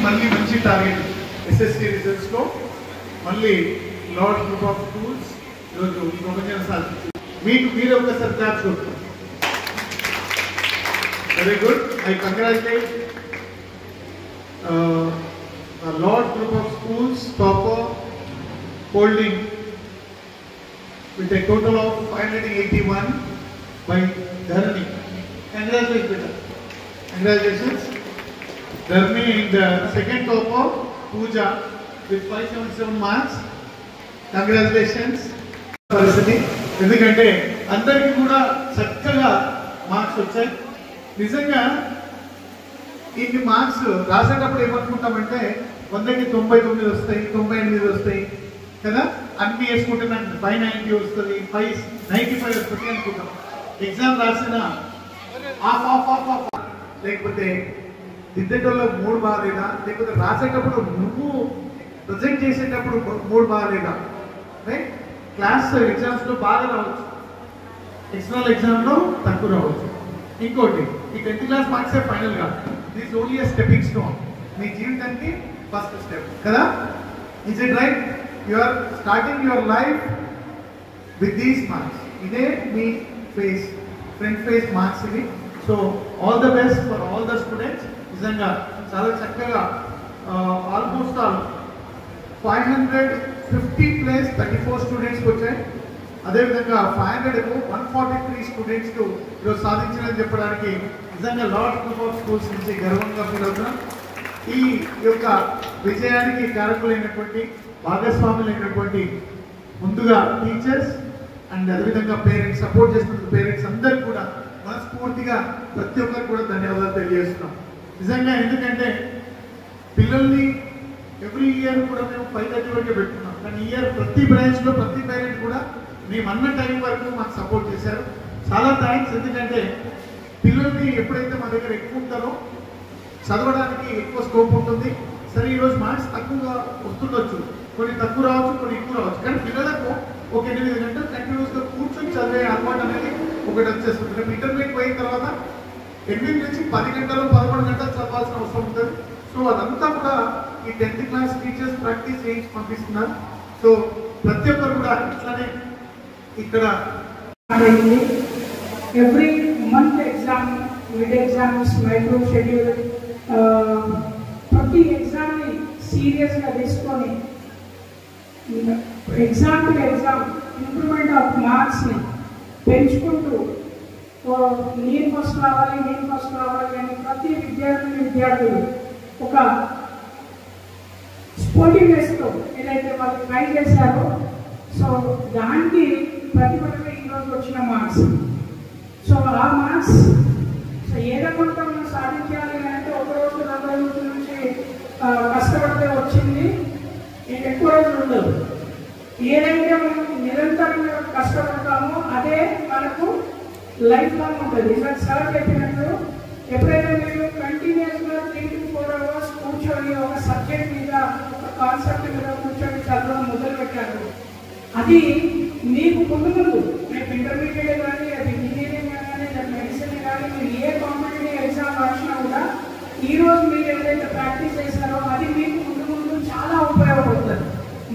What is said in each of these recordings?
మళ్ళీ మంచి target SSC రిజల్ట్స్లో మళ్ళీ లార్డ్ గ్రూప్ ఆఫ్ స్కూల్స్ ఈరోజు ప్రపంచం సాధించింది. మీకు మీరే ఒకసారి క్లాప్స్ కొడుతున్నారు. Very good. I congratulate lord group of schools topper holding with a total of 581 by Dharani. Congratulations, Peter. Congratulations. Dharani in the second topper, Pooja with 577 marks. Congratulations. పరిస్థితి ఎందుకంటే అందరికీ కూడా చక్కగా మార్క్స్ వచ్చాయి. నిజంగా ఇన్ని మార్క్స్ రాసేటప్పుడు ఏమనుకుంటామంటే 100కి 99 వస్తాయి, 98 వస్తాయి కదా, అన్ని వేసుకుంటే నాకు 590 వస్తుంది, 595 వస్తుంది అనుకుంటాం. ఎగ్జామ్ రాసిన ఆఫ్ లేకపోతే దిద్దేటోళ్ళలో 3 బాగాలేదా, లేకపోతే రాసేటప్పుడు నువ్వు ప్రజెంట్ చేసేటప్పుడు 3 బాగాలేదా, రైట్? క్లాస్ ఎగ్జామ్స్లో బాగా రావచ్చు, ఎక్స్టర్నల్ ఎగ్జామ్లో తక్కువ రావచ్చు. ఇంకోటి ఈ 10th క్లాస్ మార్క్సే ఫైనల్ కాదు, this only a stepping stone, మీ జీవితానికి ఫస్ట్ స్టెప్ కదా. Is it right? You are starting your life with these marks. ఇదే మీ ఫేస్, ఫ్రంట్ ఫేస్ మార్క్స్ ఇవి. So all the best for all the students. నిజంగా చాలా చక్కగా ఆల్మోస్ట్ ఆల్ 550 ప్లస్ 34 స్టూడెంట్స్కి వచ్చాయి. అదేవిధంగా 500 143 స్టూడెంట్స్కు ఈరోజు సాధించాలని చెప్పడానికి నిజంగా లార్డ్ గ్రూప్ ఆఫ్ స్కూల్స్ నుంచి గర్వంగా ఫీల్ అవుతున్నాం. ఈ యొక్క విజయానికి కారకులైనటువంటి భాగస్వాములైనటువంటి ముందుగా టీచర్స్ అండ్ అదేవిధంగా పేరెంట్స్, సపోర్ట్ చేస్తున్న పేరెంట్స్ అందరికీ కూడా మనస్ఫూర్తిగా ప్రతి ఒక్కరికి కూడా ధన్యవాదాలు తెలియజేస్తున్నాం. నిజంగా ఎందుకంటే పిల్లల్ని ఎవ్రీ ఇయర్ కూడా మేము 5:30 వరకే పెట్టుకున్నాం, కానీ ఈ ఇయర్ ప్రతి బ్రాంచ్లో ప్రతి పేరెంట్ కూడా మేము అన్న టైం వరకు మాకు సపోర్ట్ చేశారు. చాలా థ్యాంక్స్. ఎందుకంటే పిల్లల్ని ఎప్పుడైతే మా దగ్గర ఎక్కువ ఉంటారో చదవడానికి ఎక్కువ స్కోప్ ఉంటుంది. సరే ఈరోజు మార్క్స్ తక్కువగా వస్తుండొచ్చు, కొన్ని తక్కువ రావచ్చు, కొన్ని ఎక్కువ రావచ్చు, కానీ పిల్లలకు ఒక 8 గంటలు కంటిన్యూస్గా కూర్చొని చదివే అలవాటు అనేది ఒకటి వచ్చేస్తుంది. రేపు ఇంటర్మీడియట్ పోయిన తర్వాత 8 నుంచి 10 గంటలు 11 గంటలు చదవాల్సిన అవసరం ఉంటుంది. సో అదంతా కూడా ఈ 10th క్లాస్ టీచర్స్ ప్రాక్టీస్ చేయించి పంపిస్తున్నారు. సో ప్రతి ఒక్కరు కూడా ఇట్లానే ఇక్కడ every month exam, mid exams, micro schedule, ప్రతి ఎగ్జామ్ని సీరియస్గా తీసుకొని exam to exam improvement of మార్క్స్ని పెంచుకుంటూ నేను ఫస్ట్ రావాలి అని ప్రతి విద్యార్థులు ఒక స్పోర్టివ్నెస్తో ఏదైతే వాళ్ళు ట్రై చేశారో, సో దానికి ప్రతిఫలంగా ఈరోజు వచ్చిన మార్క్స్. సో ఆ మార్క్స్ సో ఏదో కొంత మనం సాధించాలి అంటే ఒక రోజు 2 రోజుల నుంచి కష్టపడితే వచ్చింది, ఎక్కువ రోజులు ఉండదు. ఏదైతే మనం నిరంతరంగా కష్టపడతామో అదే మనకు లైఫ్ లాంగ్ ఉంటుంది. ఇలా సార్ చెప్పినట్టు ఎప్పుడైతే మీరు కంటిన్యూస్గా 3 to 4 hours కూర్చొని ఒక సబ్జెక్ట్ మీద, ఒక కాన్సెప్ట్ మీద కూర్చొని చదవడం మొదలు పెట్టారు, అది మీకు ముందు రేపు ఇంటర్మీడియట్ కానీ, అది ఇంజనీరింగ్ కానీ, అది మెడిసిన్ కానీ, మీరు ఏ కాంపిటేటివ్ ఎగ్జామ్ రాసినా కూడా ఈరోజు మీరు ఏదైతే ప్రాక్టీస్ చేశారో అది మీకు ముందు చాలా ఉపయోగపడుతుంది.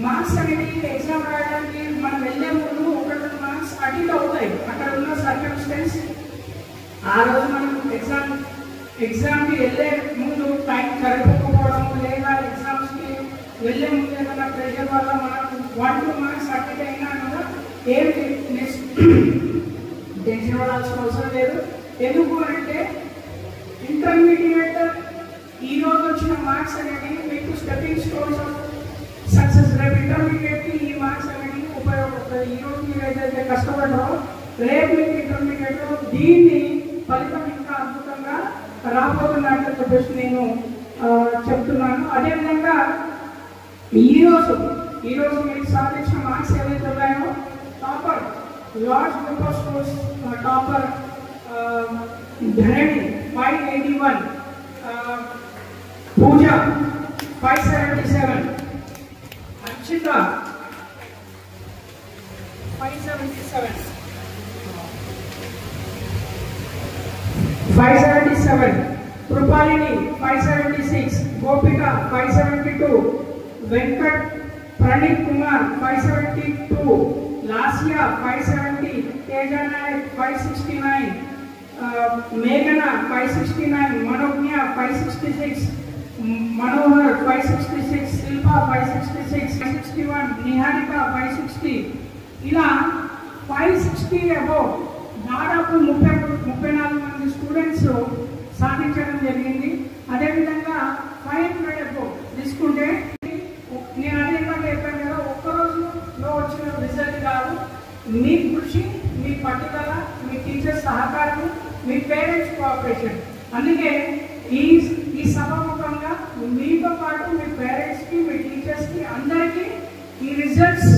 మార్క్స్ అనేది ఎగ్జామ్ రాయడానికి మనం వెళ్ళే ముందు 1-2 మార్క్స్ అటెండ్ అవుతాయి. అక్కడ ఉన్న సర్కమ్స్టెన్స్ ఆ రోజు మనం ఎగ్జామ్కి వెళ్ళే ముందు టైం సరిపోకపోవడం, లేదా ఎగ్జామ్స్కి వెళ్ళే ముందు ఏదైనా ప్రెషర్ వల్ల మనకు 1-2 మార్క్స్ అటెండ్ అయినా కూడా ఏంటి నెక్స్ట్ టెన్షన్ పడాల్సిన అవసరం లేదు. ఎందుకు అంటే ఇంటర్మీడియట్ ఈరోజు వచ్చిన మార్క్స్ అనేది మీకు స్టెప్పింగ్ స్టోన్స్ ఆఫ్ సక్సెస్. రేపు ఇంటర్మీడియట్కి ఈ మార్క్స్ అనేది ఉపయోగపడుతుంది. ఈరోజు మీరు ఏదైతే కష్టపడ్డారో రేపు మీకు ఇంటర్మీడియట్లో దీన్ని ఫలితం ఇంకా అద్భుతంగా రాబోతున్నట్టు చెప్పేసి నేను చెప్తున్నాను. అదేవిధంగా ఈరోజు మీరు సాధించిన మార్క్స్ ఏవైతే ఉన్నాయో, topper Lord group of schools topper Dharani 581, Pooja 577, Archita 577, 577, Krupalini 576, Gopika 572, Venkat Pranit Kumar 572, Lasya 570, Teja Nayak 569, Meghana 569, Manognya 566, Manohar 566, Silpa 566, 561, Niharika 560. ఇలా 560 అబౌవ్ దాదాపు 34 మంది స్టూడెంట్స్ సాధించడం జరిగింది. అదేవిధంగా 500 అబౌవ్ తీసుకుంటే నేను అదే చెప్పాను కదా, ఒక్కరోజులో వచ్చిన రిజల్ట్ కాదు, మీ కృషి, మీ పట్టుదల, మీ టీచర్స్ సహకారం, మీ పేరెంట్స్ కోఆపరేషన్. అందుకే ఈ సభాముఖంగా మీతో పాటు మీ పేరెంట్స్కి, మీ టీచర్స్కి అందరికీ ఈ రిజల్ట్స్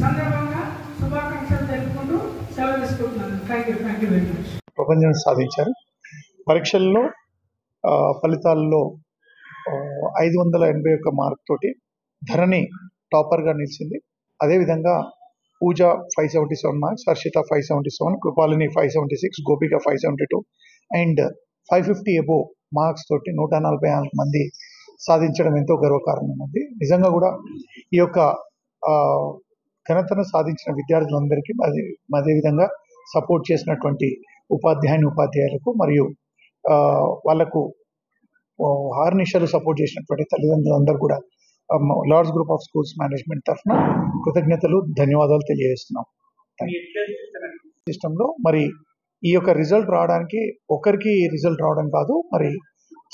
సందర్భంగా శుభాకాంక్షలు తెలుపుకుంటూ సెలవు తీసుకుంటున్నాను. Thank you very much. ప్రపంచం సాధించారు. పరీక్షల్లో ఫలితాల్లో 581 మార్క్ తోటి ధరణి టాపర్గా నిలిచింది. అదేవిధంగా పూజ 577 marks, Harshita 577, Krupalini 576, Gopika 572 and 550 above marks తోటి 144 మంది సాధించడం ఎంతో గర్వకారణం ఉంది. నిజంగా కూడా ఈ యొక్క ఘనతను సాధించిన విద్యార్థులందరికీ అదేవిధంగా సపోర్ట్ చేసినటువంటి ఉపాధ్యాయులకు మరియు వాళ్లకు హార్నిషలు సపోర్ట్ చేసినటువంటి తల్లిదండ్రులందరూ కూడా Lords group of schools management తరఫున కృతజ్ఞతలు, ధన్యవాదాలు తెలియజేస్తున్నాం. సిస్టంలో మరి ఈ యొక్క రిజల్ట్ రావడానికి ఒకరికి రిజల్ట్ రావడం కాదు, మరి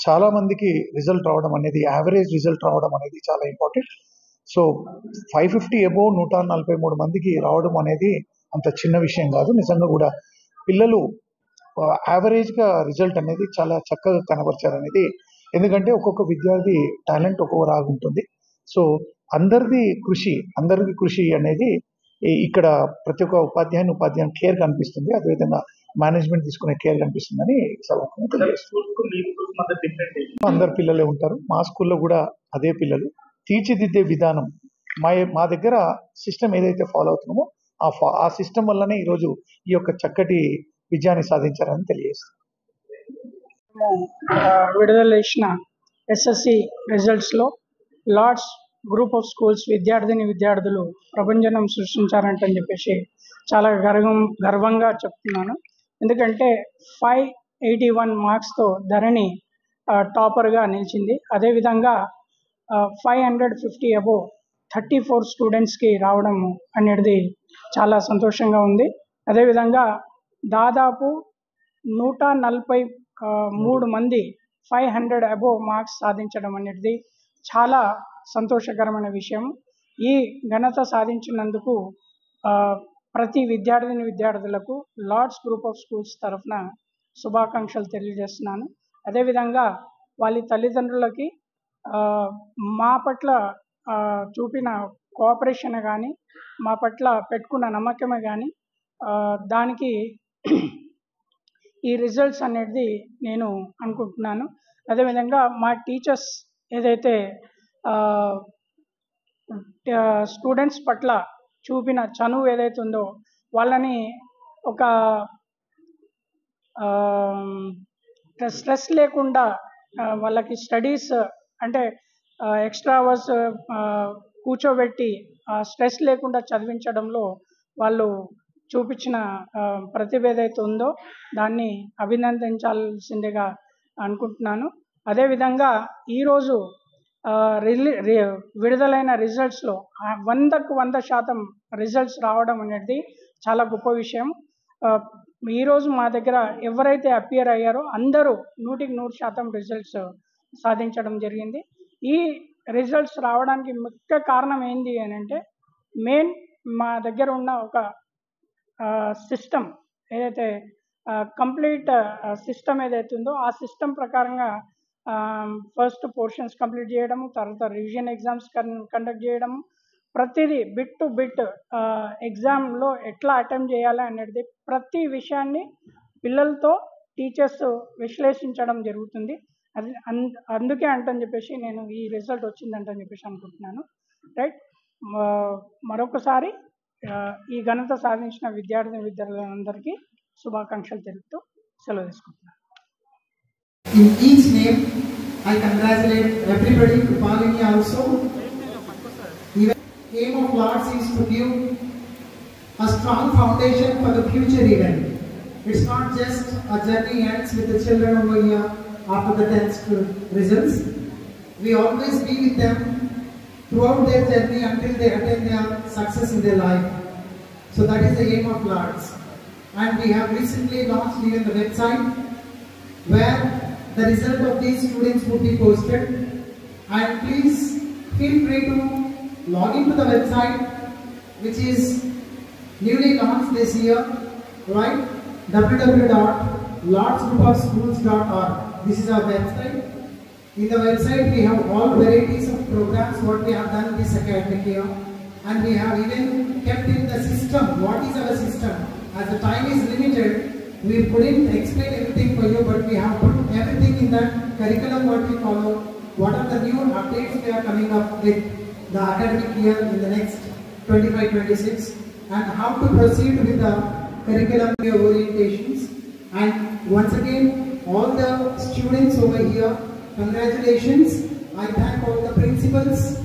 చాలా మందికి రిజల్ట్ రావడం అనేది, యావరేజ్ రిజల్ట్ రావడం అనేది చాలా ఇంపార్టెంట్. సో 550 అబోవ్ 143 మందికి రావడం అనేది అంత చిన్న విషయం కాదు. నిజంగా కూడా పిల్లలు యావరేజ్గా రిజల్ట్ అనేది చాలా చక్కగా కనబరిచారు అనేది, ఎందుకంటే ఒక్కొక్క విద్యార్థి టాలెంట్ ఒక్కొక్కలాగా ఉంటుంది. సో అందరికీ కృషి అనేది ఇక్కడ ప్రతి ఒక్క ఉపాధ్యాయుని కేర్ కనిపిస్తుంది. అదేవిధంగా మేనేజ్మెంట్ తీసుకునే కేర్ కనిపిస్తుందని అందరు పిల్లలే ఉంటారు. మా స్కూల్లో కూడా అదే పిల్లలు. తీర్చిదిద్దే విధానం మా దగ్గర సిస్టమ్ ఏదైతే ఫాలో అవుతున్నామో ఆ సిస్టమ్ వల్లనే ఈరోజు ఈ యొక్క చక్కటి విజయాన్ని సాధించారని తెలియజేస్తాం. విడుదల చేసిన ఎస్ఎస్సి రిజల్ట్స్లో లార్డ్స్ గ్రూప్ ఆఫ్ స్కూల్స్ విద్యార్థులు ప్రభంజనం సృష్టించారంటని చెప్పేసి చాలా గర్వంగా చెప్తున్నాను. ఎందుకంటే 581 మార్క్స్తో ధరణి టాపర్గా నిలిచింది. అదేవిధంగా 550 అబోవ్ 34 స్టూడెంట్స్కి రావడం అనేది చాలా సంతోషంగా ఉంది. అదేవిధంగా దాదాపు 143 మంది 500 అబోవ్ మార్క్స్ సాధించడం అనేది చాలా సంతోషకరమైన విషయం. ఈ ఘనత సాధించినందుకు ప్రతి విద్యార్థులకు లార్డ్స్ గ్రూప్ ఆఫ్ స్కూల్స్ తరఫున శుభాకాంక్షలు తెలియజేస్తున్నాను. అదేవిధంగా వాళ్ళ తల్లిదండ్రులకి మా పట్ల చూపిన కోఆపరేషన్ కానీ, మా పట్ల పెట్టుకున్న నమ్మకమే కానీ, దానికి ఈ రిజల్ట్స్ అనేది నేను అనుకుంటున్నాను. అదేవిధంగా మా టీచర్స్ ఏదైతే స్టూడెంట్స్ పట్ల చూపిన చనువు ఏదైతే ఉందో వాళ్ళని ఒక స్ట్రెస్ లేకుండా వాళ్ళకి స్టడీస్ అంటే ఎక్స్ట్రా అవర్స్ కూర్చోబెట్టి స్ట్రెస్ లేకుండా చదివించడంలో వాళ్ళు చూపించిన ప్రతిభ ఏదైతే ఉందో దాన్ని అభినందించాల్సిందిగా అనుకుంటున్నాను. అదేవిధంగా ఈరోజు విడుదలైన రిజల్ట్స్లో 100కు 100% రిజల్ట్స్ రావడం అనేది చాలా గొప్ప విషయం. ఈరోజు మా దగ్గర ఎవరైతే అపియర్ అయ్యారో అందరూ 100కి 100% రిజల్ట్స్ సాధించడం జరిగింది. ఈ రిజల్ట్స్ రావడానికి ముఖ్య కారణం ఏంటి అని అంటే, మెయిన్ మా దగ్గర ఉన్న ఒక సిస్టమ్ ఏదైతే కంప్లీట్ సిస్టమ్ ఏదైతే ఉందో ఆ సిస్టమ్ ప్రకారంగా ఫస్ట్ పోర్షన్స్ కంప్లీట్ చేయడము, తర్వాత రివిజన్ ఎగ్జామ్స్ కండక్ట్ చేయడము, ప్రతిదీ బిట్ టు బిట్ ఎగ్జామ్లో ఎట్లా అటెంప్ట్ చేయాలి అనేది ప్రతి విషయాన్ని పిల్లలతో టీచర్స్ విశ్లేషించడం జరుగుతుంది. అది అందుకే అంటని చెప్పేసి నేను ఈ రిజల్ట్ వచ్చిందంటని చెప్పేసి అనుకుంటున్నాను. రైట్, మరొకసారి ఈ ఘనత సాధించిన విద్యార్థులందరికీ శుభాకాంక్షలు తెలుపుతూ సెలవు తీసుకుంటున్నాను. In each name, I congratulate everybody, Krupalini also. Even the aim of Lords is to give a strong foundation for the future event. It's not just a journey ends with the children over here after the 10th results. We always be with them throughout their journey until they attain their success in their life. So that is the aim of Lords. And we have recently launched even the website where the result of these students would be posted. And please feel free to log into the website, which is newly launched this year, right? www.lordsgroupofschools.org. This is our website. In the website, we have all varieties of programs what we have done this academic year, and we have even kept in the system. What is our system? As the time is limited, we couldn't explain everything for you, but we have put everything in that curriculum what we follow. What are the new updates we are coming up with the academic year in the next 25-26, and how to proceed with the curriculum orientations. And once again, all the students over here, congratulations. I thank all the principals,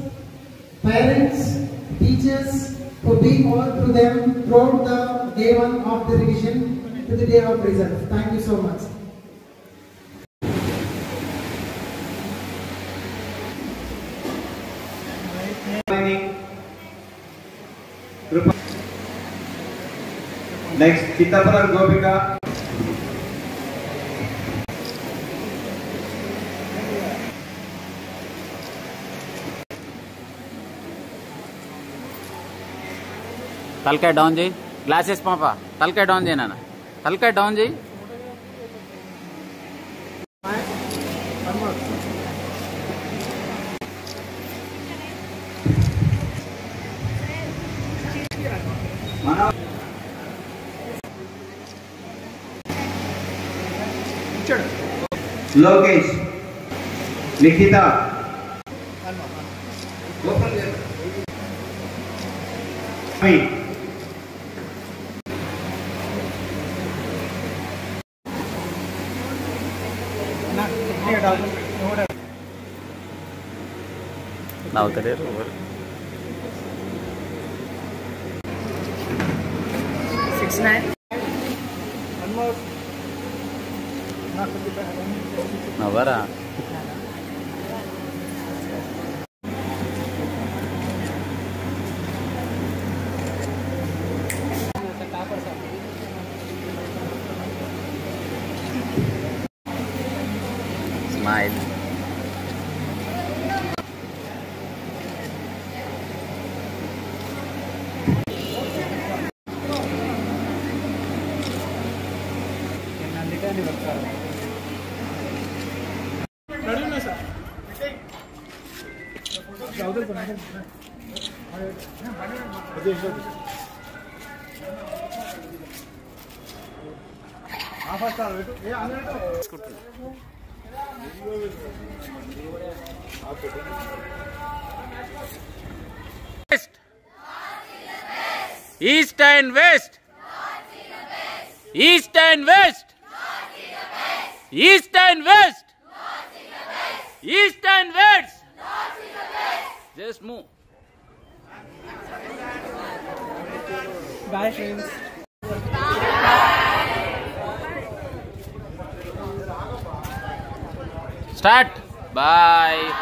parents, teachers for being all through them throughout the day one of the revision to the day of results. Thank you so much. Next, Chitaparam Gopika. तलकाय down जी glasses पापा तलकाय down जी नाना तलकाय down जी Lokesh, Nikita, now the day over 6-9. Navara smile East and West. East and West. East and West. East and West. Just move. Bye friends. Start. Bye.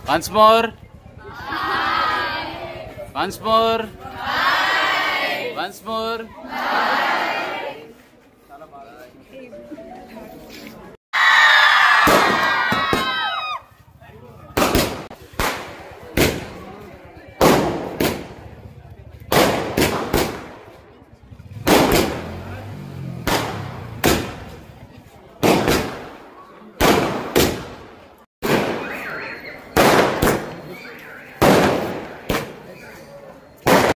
Once more. Once more. Once more.